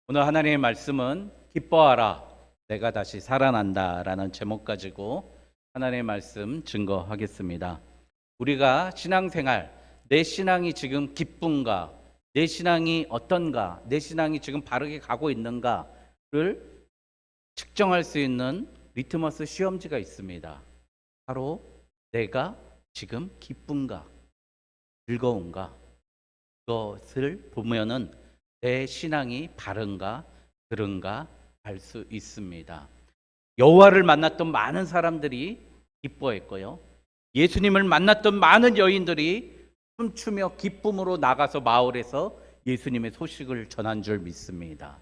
오늘 하나님의 말씀은 기뻐하라 내가 다시 살아난다 라는 제목 가지고 하나님의 말씀 증거하겠습니다. 우리가 신앙생활, 내 신앙이 지금 기쁜가, 내 신앙이 어떤가, 내 신앙이 지금 바르게 가고 있는가를 측정할 수 있는 리트머스 시험지가 있습니다. 바로 내가 지금 기쁜가, 즐거운가, 그것을 보면은 내 신앙이 바른가 그른가 알 수 있습니다. 여호와를 만났던 많은 사람들이 기뻐했고요. 예수님을 만났던 많은 여인들이 춤추며 기쁨으로 나가서 마을에서 예수님의 소식을 전한 줄 믿습니다.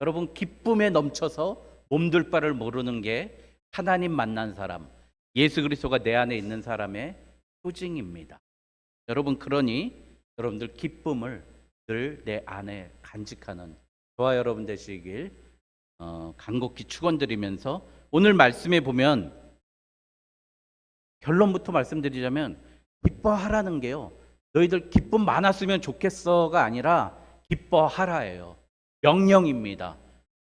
여러분, 기쁨에 넘쳐서 몸둘 바를 모르는 게 하나님 만난 사람, 예수 그리스도가 내 안에 있는 사람의 표징입니다. 여러분, 그러니 여러분들 기쁨을 늘 내 안에 간직하는 저와 여러분 되시길 간곡히 축원드리면서 오늘 말씀에 보면 결론부터 말씀드리자면 기뻐하라는 게요, 너희들 기쁨 많았으면 좋겠어가 아니라 기뻐하라예요. 명령입니다.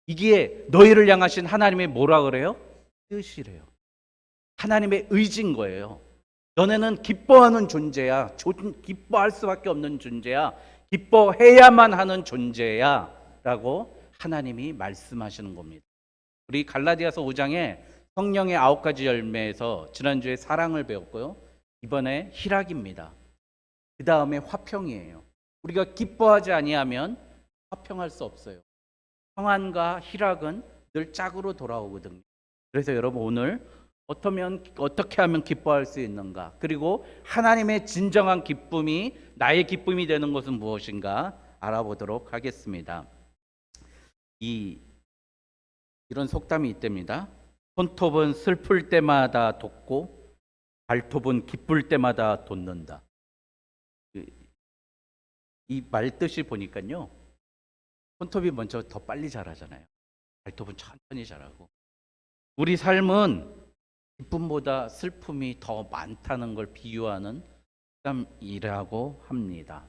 이게 너희를 향하신 하나님의 뭐라 그래요? 뜻이래요. 하나님의 의지인 거예요. 너네는 기뻐하는 존재야. 기뻐할 수밖에 없는 존재야. 기뻐해야만 하는 존재야 라고 하나님이 말씀하시는 겁니다. 우리 갈라디아서 5장에 성령의 9가지 열매에서 지난주에 사랑을 배웠고요, 이번에 희락입니다. 그 다음에 화평이에요. 우리가 기뻐하지 아니하면 화평할 수 없어요. 평안과 희락은 늘 짝으로 돌아오거든요. 그래서 여러분, 오늘 어떻게 하면 기뻐할 수 있는가, 그리고 하나님의 진정한 기쁨이 나의 기쁨이 되는 것은 무엇인가 알아보도록 하겠습니다. 이런 속담이 있답니다. 손톱은 슬플 때마다 돋고 발톱은 기쁠 때마다 돋는다. 이 말뜻이 보니까요, 손톱이 먼저 더 빨리 자라잖아요. 발톱은 천천히 자라고. 우리 삶은 기쁨보다 슬픔이 더 많다는 걸 비유하는 속담이라고 합니다.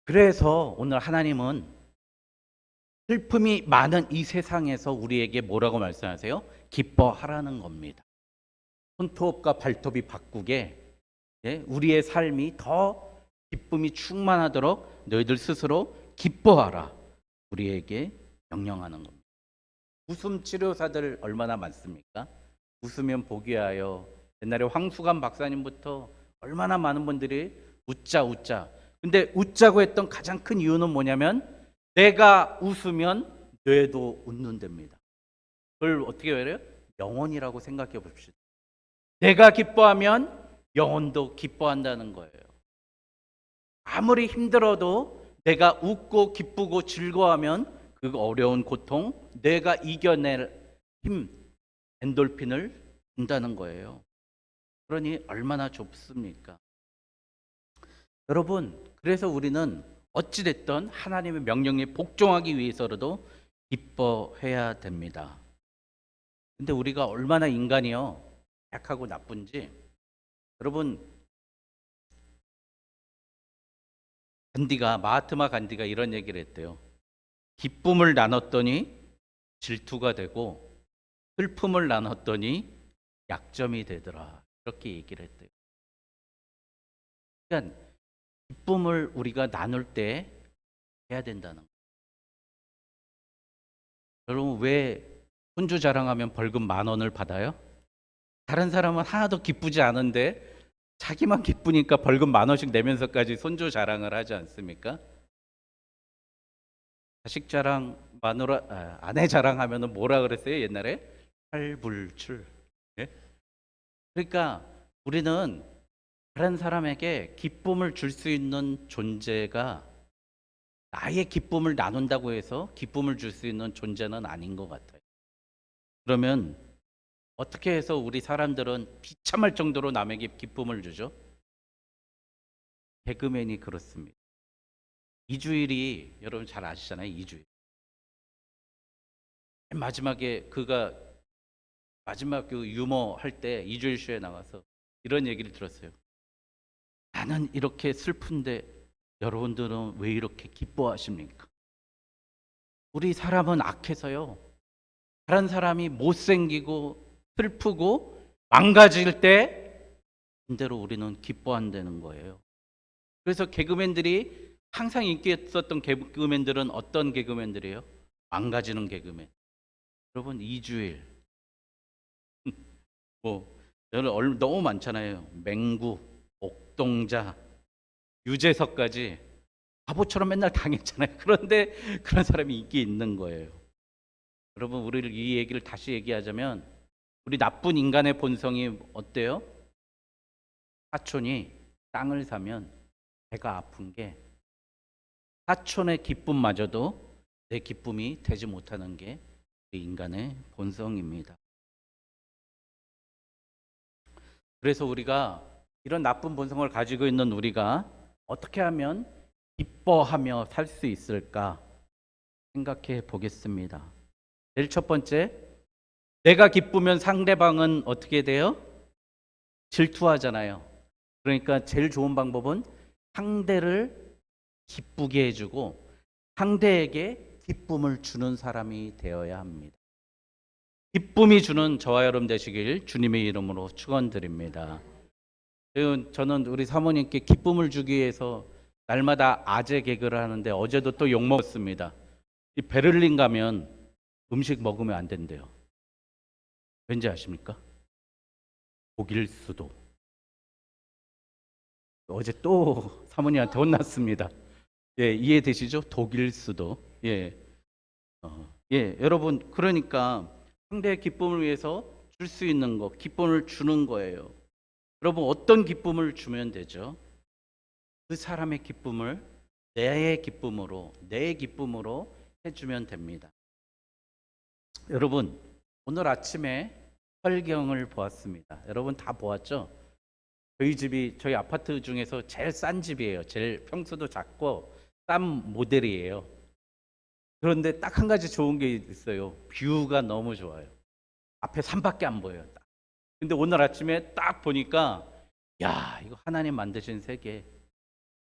그래서 오늘 하나님은 슬픔이 많은 이 세상에서 우리에게 뭐라고 말씀하세요? 기뻐하라는 겁니다. 손톱과 발톱이 바꾸게 우리의 삶이 더 기쁨이 충만하도록 너희들 스스로 기뻐하라, 우리에게 명령하는 겁니다. 웃음 치료사들 얼마나 많습니까? 웃으면 복이 하여, 옛날에 황수관 박사님부터 얼마나 많은 분들이 웃자. 근데 웃자고 했던 가장 큰 이유는 뭐냐면 내가 웃으면 뇌도 웃는답니다. 그걸 어떻게 해요? 영혼이라고 생각해 봅시다. 내가 기뻐하면 영혼도 기뻐한다는 거예요. 아무리 힘들어도 내가 웃고 기쁘고 즐거워하면 그 어려운 고통 내가 이겨낼 힘, 엔돌핀을 준다는 거예요. 그러니 얼마나 좋습니까? 여러분, 그래서 우리는 어찌됐든 하나님의 명령에 복종하기 위해서라도 기뻐해야 됩니다. 근데 우리가 얼마나 인간이요 약하고 나쁜지, 여러분, 마하트마 간디가 이런 얘기를 했대요. 기쁨을 나눴더니 질투가 되고 슬픔을 나눴더니 약점이 되더라, 이렇게 얘기를 했대요. 그러니까 기쁨을 우리가 나눌 때 해야 된다는 거예요. 여러분, 왜 손주 자랑하면 벌금 10,000원을 받아요? 다른 사람은 하나도 기쁘지 않은데 자기만 기쁘니까 벌금 10,000원씩 내면서까지 손주 자랑을 하지 않습니까? 자식 자랑, 아내 자랑하면 뭐라 그랬어요 옛날에? 팔불출. 예? 그러니까 우리는 다른 사람에게 기쁨을 줄 수 있는 존재가, 나의 기쁨을 나눈다고 해서 기쁨을 줄 수 있는 존재는 아닌 것 같아요. 그러면 어떻게 해서 우리 사람들은 비참할 정도로 남에게 기쁨을 주죠? 개그맨이 그렇습니다. 이주일이 여러분 잘 아시잖아요. 이주일. 마지막에 그가 마지막 그 유머 할 때 이주일 쇼에 나가서 이런 얘기를 들었어요. 나는 이렇게 슬픈데 여러분들은 왜 이렇게 기뻐하십니까? 우리 사람은 악해서요. 다른 사람이 못생기고 슬프고 망가질 때 반대로 우리는 기뻐한다는 거예요. 그래서 개그맨들이 항상 인기 있었던 개그맨들은 어떤 개그맨들이에요? 망가지는 개그맨. 여러분 이주일 뭐 여러분 너무 많잖아요. 맹구, 옥동자, 유재석까지 바보처럼 맨날 당했잖아요. 그런데 그런 사람이 인기 있는 거예요. 여러분 우리를 이 얘기를 다시 얘기하자면 우리 나쁜 인간의 본성이 어때요? 사촌이 땅을 사면 배가 아픈 게 사촌의 기쁨마저도 내 기쁨이 되지 못하는 게 인간의 본성입니다. 그래서 우리가 이런 나쁜 본성을 가지고 있는 우리가 어떻게 하면 기뻐하며 살 수 있을까 생각해 보겠습니다. 제일 첫 번째, 내가 기쁘면 상대방은 어떻게 돼요? 질투하잖아요. 그러니까 제일 좋은 방법은 상대를 기쁘게 해주고 상대에게 기쁨을 주는 사람이 되어야 합니다. 기쁨이 주는 저와 여러분 되시길 주님의 이름으로 축원드립니다. 저는 우리 사모님께 기쁨을 주기 위해서 날마다 아재 개그를 하는데 어제도 또 욕 먹었습니다. 이 베를린 가면 음식 먹으면 안 된대요. 왠지 아십니까? 독일 수도. 어제 또 사모님한테 혼났습니다. 예, 이해되시죠? 독일 수도. 예, 여러분 그러니까 상대의 기쁨을 위해서 줄 수 있는 거, 기쁨을 주는 거예요. 여러분 어떤 기쁨을 주면 되죠? 그 사람의 기쁨을 내 기쁨으로 해주면 됩니다. 여러분 오늘 아침에 설경을 보았습니다. 여러분 다 보았죠? 저희 아파트 중에서 제일 싼 집이에요. 제일 평수도 작고 싼 모델이에요. 그런데 딱 한 가지 좋은 게 있어요. 뷰가 너무 좋아요. 앞에 산밖에 안 보여요. 근데 오늘 아침에 딱 보니까 야, 이거 하나님 만드신 세계.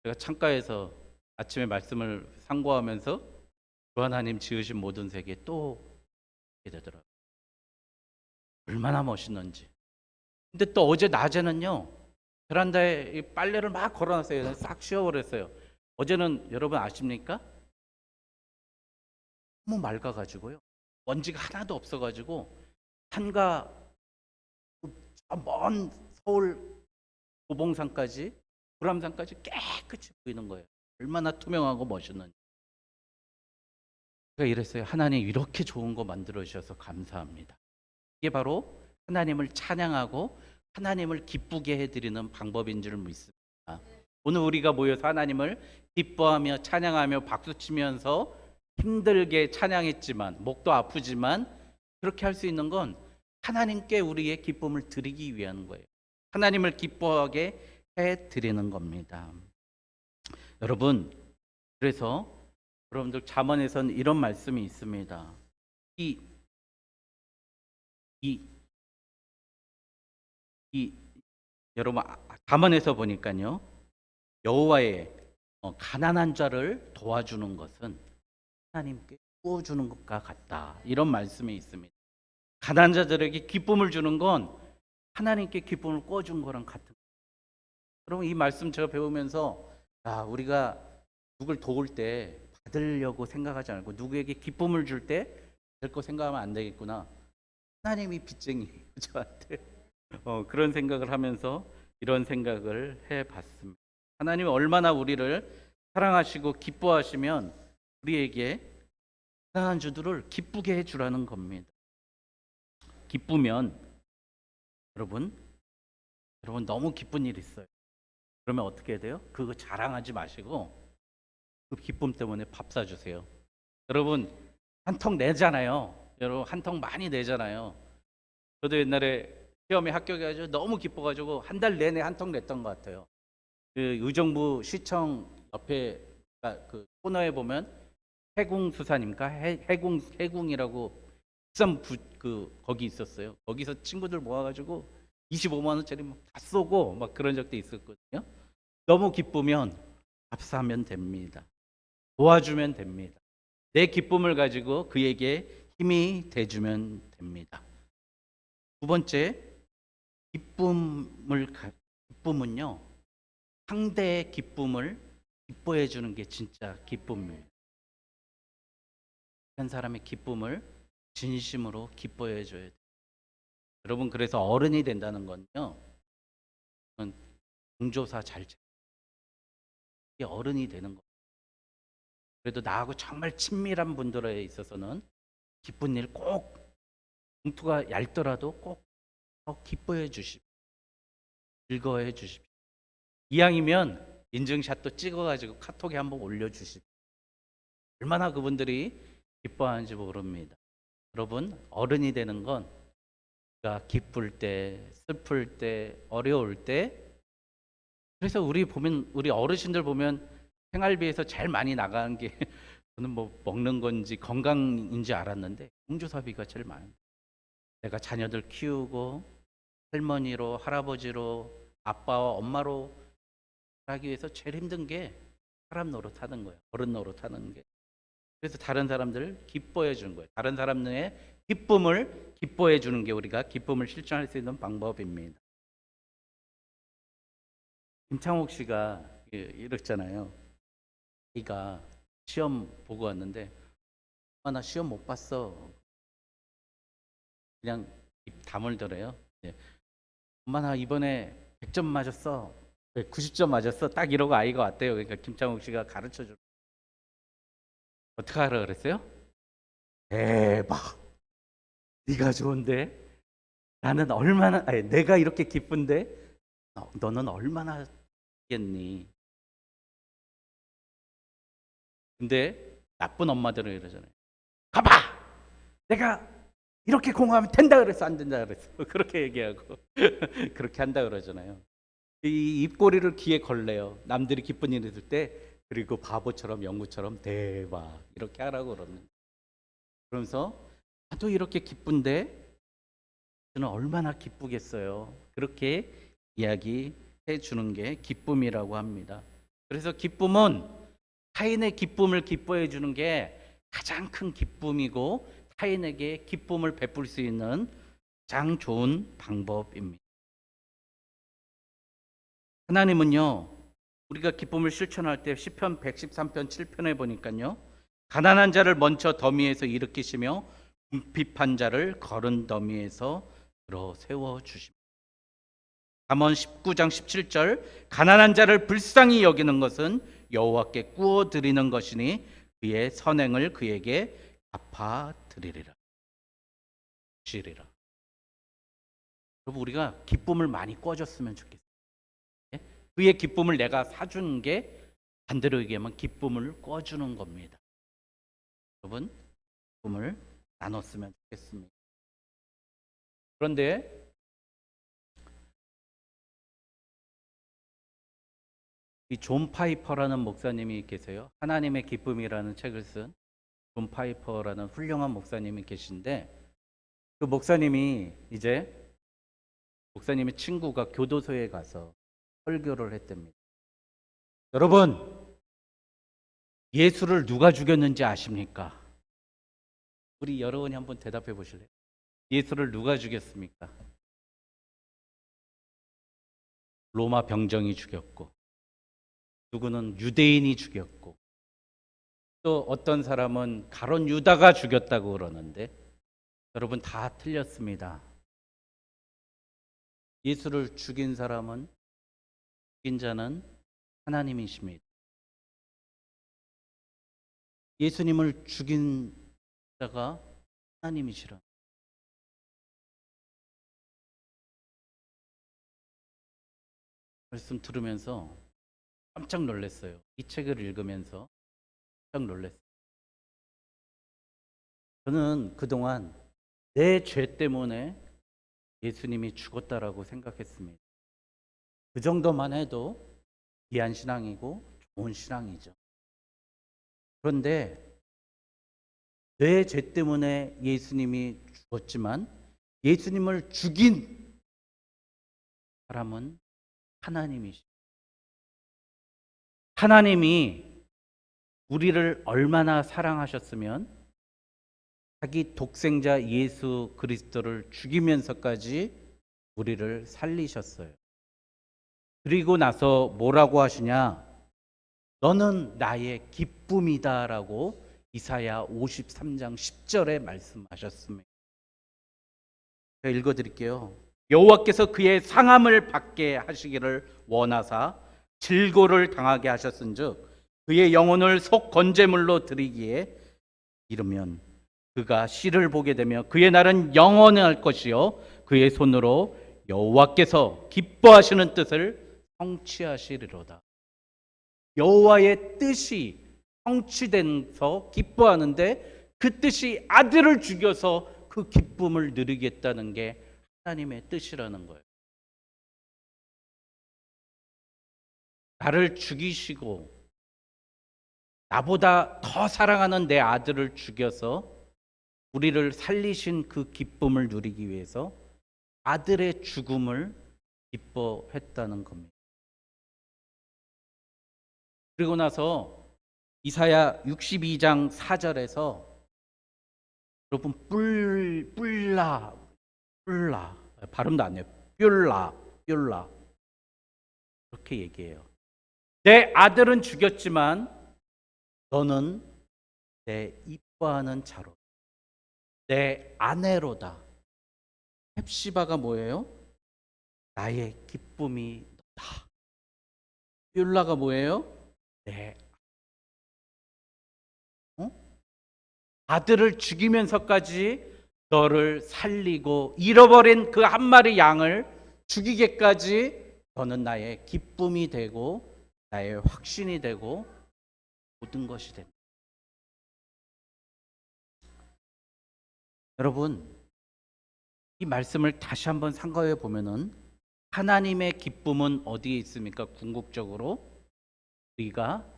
제가 창가에서 아침에 말씀을 상고하면서 주 하나님 지으신 모든 세계 또 보게 되더라고요. 얼마나 멋있는지. 근데 또 어제 낮에는요. 베란다에 빨래를 막 걸어놨어요. 싹 씌워버렸어요. 어제는 여러분 아십니까? 너무 맑아가지고요. 먼지가 하나도 없어가지고 산과 저 먼 서울 도봉산까지 불암산까지 깨끗이 보이는 거예요. 얼마나 투명하고 멋있는지. 제가 이랬어요. 하나님 이렇게 좋은 거 만들어 주셔서 감사합니다. 이게 바로 하나님을 찬양하고 하나님을 기쁘게 해드리는 방법인 줄 믿습니다. 오늘 우리가 모여서 하나님을 기뻐하며 찬양하며 박수치면서 힘들게 찬양했지만 목도 아프지만 그렇게 할 수 있는 건 하나님께 우리의 기쁨을 드리기 위한 거예요. 하나님을 기뻐하게 해드리는 겁니다. 여러분 그래서 여러분들 잠언에서는 이런 말씀이 있습니다. 여러분 잠언에서 보니까요. 여호와의 가난한 자를 도와주는 것은 하나님께 구워주는 것과 같다. 이런 말씀이 있습니다. 가난한 자들에게 기쁨을 주는 건 하나님께 기쁨을 구워준 거랑 같은 거예요. 여러분 이 말씀 제가 배우면서 우리가 누굴 도울 때 받으려고 생각하지 않고 누구에게 기쁨을 줄 때 될 거 생각하면 안 되겠구나. 하나님이 빚쟁이 저한테 그런 생각을 하면서 이런 생각을 해봤습니다. 하나님이 얼마나 우리를 사랑하시고 기뻐하시면 우리에게 가난한 자들을 기쁘게 해주라는 겁니다. 기쁘면 여러분 너무 기쁜 일 있어요. 그러면 어떻게 해야 돼요? 그거 자랑하지 마시고 그 기쁨 때문에 밥 사주세요. 여러분 한 통 내잖아요. 여러분 한 통 많이 내잖아요. 저도 옛날에 시험에 합격해가지고 너무 기뻐가지고 한 달 내내 한 통 냈던 것 같아요. 그 의정부 시청 옆에 그 코너에 보면 해궁수산입니까? 해궁이라고 비싼 거기 있었어요. 거기서 친구들 모아가지고 25만 원짜리 막 다 쏘고 막 그런 적도 있었거든요. 너무 기쁘면 밥 사면 됩니다. 도와주면 됩니다. 내 기쁨을 가지고 그에게 힘이 돼주면 됩니다. 두 번째, 기쁨은요, 상대의 기쁨을 기뻐해 주는 게 진짜 기쁨이에요. 한 사람의 기쁨을 진심으로 기뻐해 줘야 돼요. 여러분, 그래서 어른이 된다는 건요, 공조사 잘 쳐. 이게 어른이 되는 거예요. 그래도 나하고 정말 친밀한 분들에 있어서는 기쁜 일 꼭, 봉투가 얇더라도 꼭 기뻐해 주십시오. 즐거워해 주십시오. 이왕이면 인증샷도 찍어가지고 카톡에 한번 올려주십시오. 얼마나 그분들이 기뻐하는지 모릅니다. 여러분, 어른이 되는 건 우리가 기쁠 때, 슬플 때, 어려울 때, 그래서 우리 어르신들 보면 생활비에서 제일 많이 나가는 게 저는 뭐 먹는 건지 건강인지 알았는데 공주사비가 제일 많아요. 내가 자녀들 키우고 할머니로, 할아버지로, 아빠와 엄마로 하기 위해서 제일 힘든 게 사람 노릇하는 거예요. 어른 노릇하는 게. 그래서 다른 사람들을 기뻐해 주는 거예요. 다른 사람들의 기쁨을 기뻐해 주는 게 우리가 기쁨을 실천할 수 있는 방법입니다. 김창옥 씨가 이랬잖아요. 아이가 시험 보고 왔는데, 나 시험 못 봤어. 그냥 입 다물더래요. 엄마, 나 이번에 100점 맞았어. 90점 맞았어. 딱 이러고 아이가 왔대요. 그러니까 김창욱 씨가 가르쳐 줘. 어떻게 하라 그랬어요? 대박. 네가 좋은데 내가 이렇게 기쁜데 너는 얼마나 겠니? 근데 나쁜 엄마들은 이러잖아요. 가봐. 내가 이렇게 공부하면 된다 그랬어, 안 된다 그랬어. 그렇게 얘기하고 그렇게 한다 그러잖아요. 이 입꼬리를 귀에 걸래요. 남들이 기쁜 일 있을 때, 그리고 바보처럼 영구처럼 대박 이렇게 하라고 그러는. 그러면서 나도 이렇게 기쁜데 저는 얼마나 기쁘겠어요. 그렇게 이야기해 주는 게 기쁨이라고 합니다. 그래서 기쁨은 타인의 기쁨을 기뻐해 주는 게 가장 큰 기쁨이고 타인에게 기쁨을 베풀 수 있는 가장 좋은 방법입니다. 하나님은요, 우리가 기쁨을 실천할 때 시편 113편 7편에 보니까요, 가난한 자를 먼저 더미에서 일으키시며 궁핍한 자를 거른 더미에서 들어 세워 주십니다. 잠언 19장 17절, 가난한 자를 불쌍히 여기는 것은 여호와께 구워 드리는 것이니 그의 선행을 그에게 갚아 드리리라. 주시리라. 여러분, 우리가 기쁨을 많이 꿔줬으면 좋겠어요. 그의 기쁨을 내가 사주는 게 반대로 얘기하면 기쁨을 꿔주는 겁니다. 여러분, 기쁨을 나눴으면 좋겠습니다. 그런데 이 존 파이퍼라는 목사님이 계세요. 하나님의 기쁨이라는 책을 쓴 존 파이퍼라는 훌륭한 목사님이 계신데, 그 목사님의 친구가 교도소에 가서 설교를 했답니다. 여러분, 예수를 누가 죽였는지 아십니까? 우리 여러분이 한번 대답해 보실래요? 예수를 누가 죽였습니까? 로마 병정이 죽였고, 누구는 유대인이 죽였고, 또 어떤 사람은 가룟 유다가 죽였다고 그러는데, 여러분, 다 틀렸습니다. 예수를 죽인 자는 하나님이십니다. 예수님을 죽인 자가 하나님이시라. 말씀 들으면서 깜짝 놀랐어요. 이 책을 읽으면서 깜짝 놀랐어요. 저는 그동안 내 죄 때문에 예수님이 죽었다라고 생각했습니다. 그 정도만 해도 귀한 신앙이고 좋은 신앙이죠. 그런데 내 죄 때문에 예수님이 죽었지만 예수님을 죽인 사람은 하나님이시죠. 하나님이 우리를 얼마나 사랑하셨으면 자기 독생자 예수 그리스도를 죽이면서까지 우리를 살리셨어요. 그리고 나서 뭐라고 하시냐? 너는 나의 기쁨이다라고 이사야 53장 10절에 말씀하셨습니다. 제가 읽어드릴게요. 여호와께서 그의 상함을 받게 하시기를 원하사 질고를 당하게 하셨은즉 그의 영혼을 속 건제물로 드리기에 이르면 그가 씨를 보게 되며 그의 날은 영원할 것이요 그의 손으로 여호와께서 기뻐하시는 뜻을 성취하시리로다. 여호와의 뜻이 성취돼서 기뻐하는데 그 뜻이 아들을 죽여서 그 기쁨을 누리겠다는 게 하나님의 뜻이라는 거예요. 나를 죽이시고 나보다 더 사랑하는 내 아들을 죽여서 우리를 살리신 그 기쁨을 누리기 위해서 아들의 죽음을 기뻐했다는 겁니다. 그리고 나서 이사야 62장 4절에서 여러분 뿔라 발음도 안 해요. 뿔라 그렇게 얘기해요. 내 아들은 죽였지만 너는 내 이뻐하는 자로 내 아내로다. 헵시바가 뭐예요? 나의 기쁨이 너다. 뿔라가 뭐예요? 내 아들을 죽이면서까지 너를 살리고 잃어버린 그 한 마리 양을 죽이게까지 너는 나의 기쁨이 되고 나의 확신이 되고 모든 것이 됩니다. 여러분, 이 말씀을 다시 한번 상고해 보면은 하나님의 기쁨은 어디에 있습니까? 궁극적으로 우리가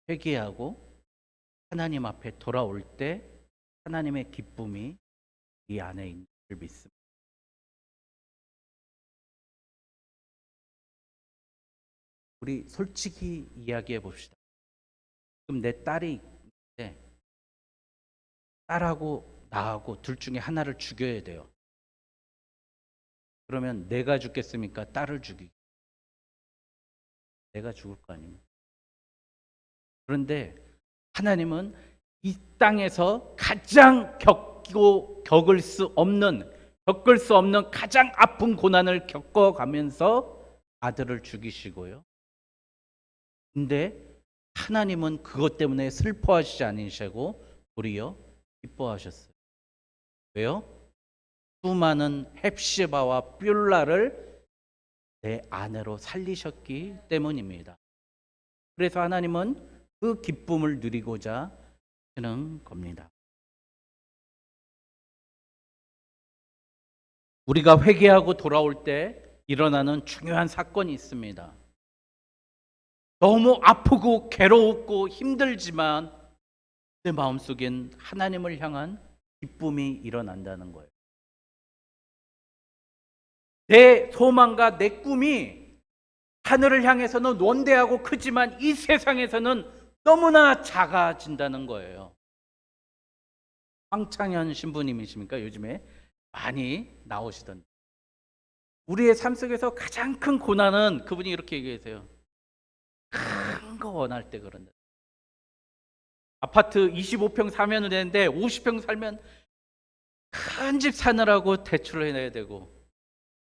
회개하고 하나님 앞에 돌아올 때 하나님의 기쁨이 이 안에 있는 줄 믿습니다. 우리 솔직히 이야기해 봅시다. 지금 내 딸이 있는데 딸하고 나하고 둘 중에 하나를 죽여야 돼요. 그러면 내가 죽겠습니까? 딸을 죽이기. 내가 죽을 거 아닙니까? 그런데 하나님은 이 땅에서 가장 겪을 수 없는 가장 아픈 고난을 겪어가면서 아들을 죽이시고요. 근데 하나님은 그것 때문에 슬퍼하시지 않으시고 도리어 기뻐하셨어요. 왜요? 수많은 헵시바와 뷸라를 내 아내로 살리셨기 때문입니다. 그래서 하나님은 그 기쁨을 누리고자 하는 겁니다. 우리가 회개하고 돌아올 때 일어나는 중요한 사건이 있습니다. 너무 아프고 괴로웠고 힘들지만 내 마음속엔 하나님을 향한 기쁨이 일어난다는 거예요. 내 소망과 내 꿈이 하늘을 향해서는 원대하고 크지만 이 세상에서는 너무나 작아진다는 거예요. 황창현 신부님이십니까? 요즘에 많이 나오시던데. 우리의 삶 속에서 가장 큰 고난은 그분이 이렇게 얘기하세요. 큰 거 원할 때 그런다. 아파트 25평 사면 되는데 50평 살면 큰 집 사느라고 대출을 해내야 되고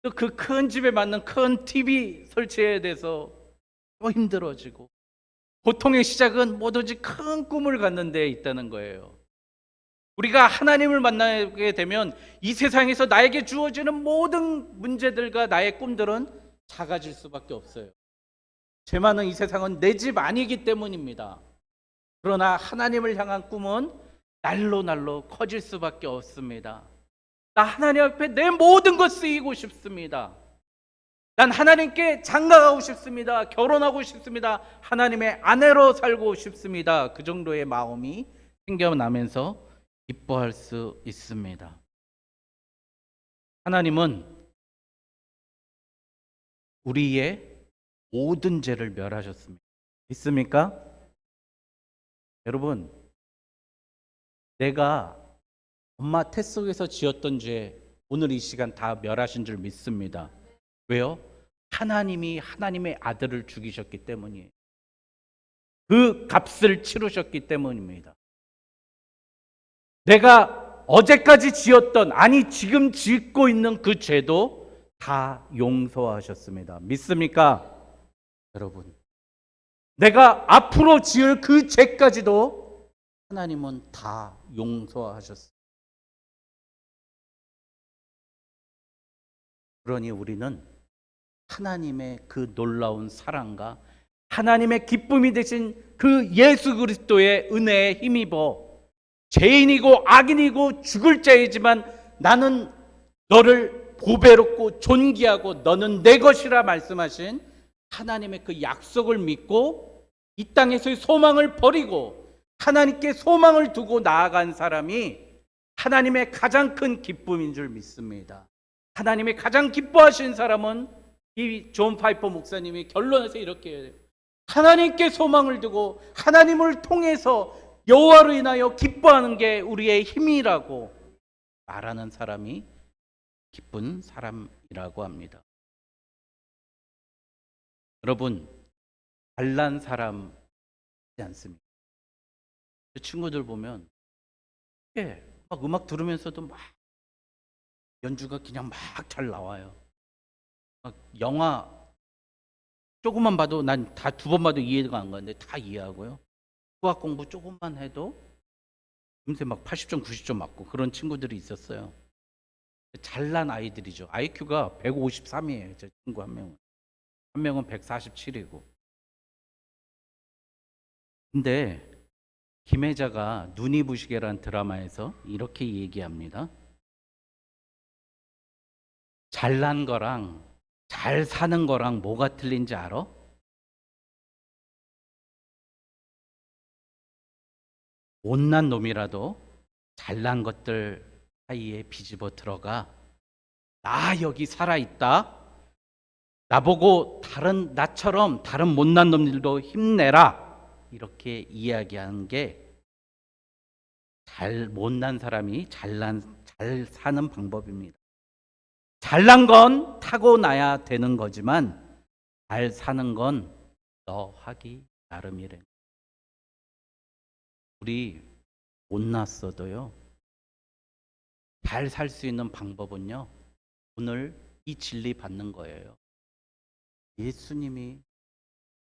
또 그 큰 집에 맞는 큰 TV 설치해야 돼서 또 힘들어지고 보통의 시작은 뭐든지 큰 꿈을 갖는 데 있다는 거예요. 우리가 하나님을 만나게 되면 이 세상에서 나에게 주어지는 모든 문제들과 나의 꿈들은 작아질 수밖에 없어요. 죄 많은 이 세상은 내 집 아니기 때문입니다. 그러나 하나님을 향한 꿈은 날로 커질 수밖에 없습니다. 나 하나님 앞에 내 모든 것 쓰이고 싶습니다. 난 하나님께 장가가고 싶습니다. 결혼하고 싶습니다. 하나님의 아내로 살고 싶습니다. 그 정도의 마음이 생겨나면서 기뻐할 수 있습니다. 하나님은 우리의 모든 죄를 멸하셨습니다. 믿습니까? 여러분, 내가 엄마 태 속에서 지었던 죄 오늘 이 시간 다 멸하신 줄 믿습니다. 왜요? 하나님이 하나님의 아들을 죽이셨기 때문이에요. 그 값을 치르셨기 때문입니다. 내가 어제까지 지었던, 아니 지금 짓고 있는 그 죄도 다 용서하셨습니다. 믿습니까? 여러분, 내가 앞으로 지을 그 죄까지도 하나님은 다 용서하셨습니다. 그러니 우리는 하나님의 그 놀라운 사랑과 하나님의 기쁨이 되신 그 예수 그리스도의 은혜에 힘입어 죄인이고 악인이고 죽을 자이지만 나는 너를 보배롭고 존귀하고 너는 내 것이라 말씀하신 하나님의 그 약속을 믿고 이 땅에서의 소망을 버리고 하나님께 소망을 두고 나아간 사람이 하나님의 가장 큰 기쁨인 줄 믿습니다. 하나님의 가장 기뻐하신 사람은 이 존 파이퍼 목사님이 결론에서 이렇게 해요. 하나님께 소망을 두고 하나님을 통해서 여호와로 인하여 기뻐하는 게 우리의 힘이라고 말하는 사람이 기쁜 사람이라고 합니다. 여러분, 잘난 사람이지 않습니까? 친구들 보면 막 음악 들으면서도 막 연주가 그냥 막 잘 나와요. 막 영화 조금만 봐도 난 다 2번 봐도 이해가 안 가는데 다 이해하고요. 수학 공부 조금만 해도 금세 막 80점, 90점 맞고 그런 친구들이 있었어요. 잘난 아이들이죠. IQ가 153이에요. 제 친구 한 명은. 한 명은 147이고. 근데 김혜자가 눈이 부시게라는 드라마에서 이렇게 얘기합니다. 잘난 거랑 잘 사는 거랑 뭐가 틀린지 알아? 못난 놈이라도 잘난 것들 사이에 비집어 들어가 나 여기 살아있다. 나보고 나처럼 다른 못난 놈들도 힘내라. 이렇게 이야기하는 게 못난 사람이 잘 사는 방법입니다. 잘난 건 타고나야 되는 거지만 잘 사는 건 너 하기 나름이래. 우리 못났어도요, 잘 살 수 있는 방법은요, 오늘 이 진리 받는 거예요.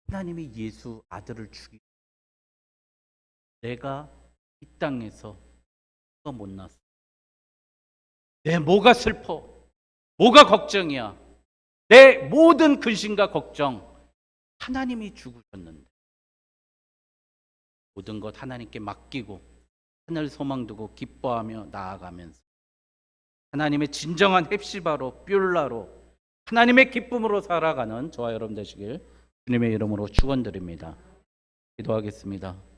하나님이 예수 아들을 죽이고 내가 이 땅에서 못났어. 내 뭐가 슬퍼? 뭐가 걱정이야? 내 모든 근심과 걱정 하나님이 죽으셨는데 모든 것 하나님께 맡기고 하늘 소망 두고 기뻐하며 나아가면서 하나님의 진정한 헵시바로 뷸라로 하나님의 기쁨으로 살아가는 저와 여러분 되시길 주님의 이름으로 축원드립니다. 기도하겠습니다.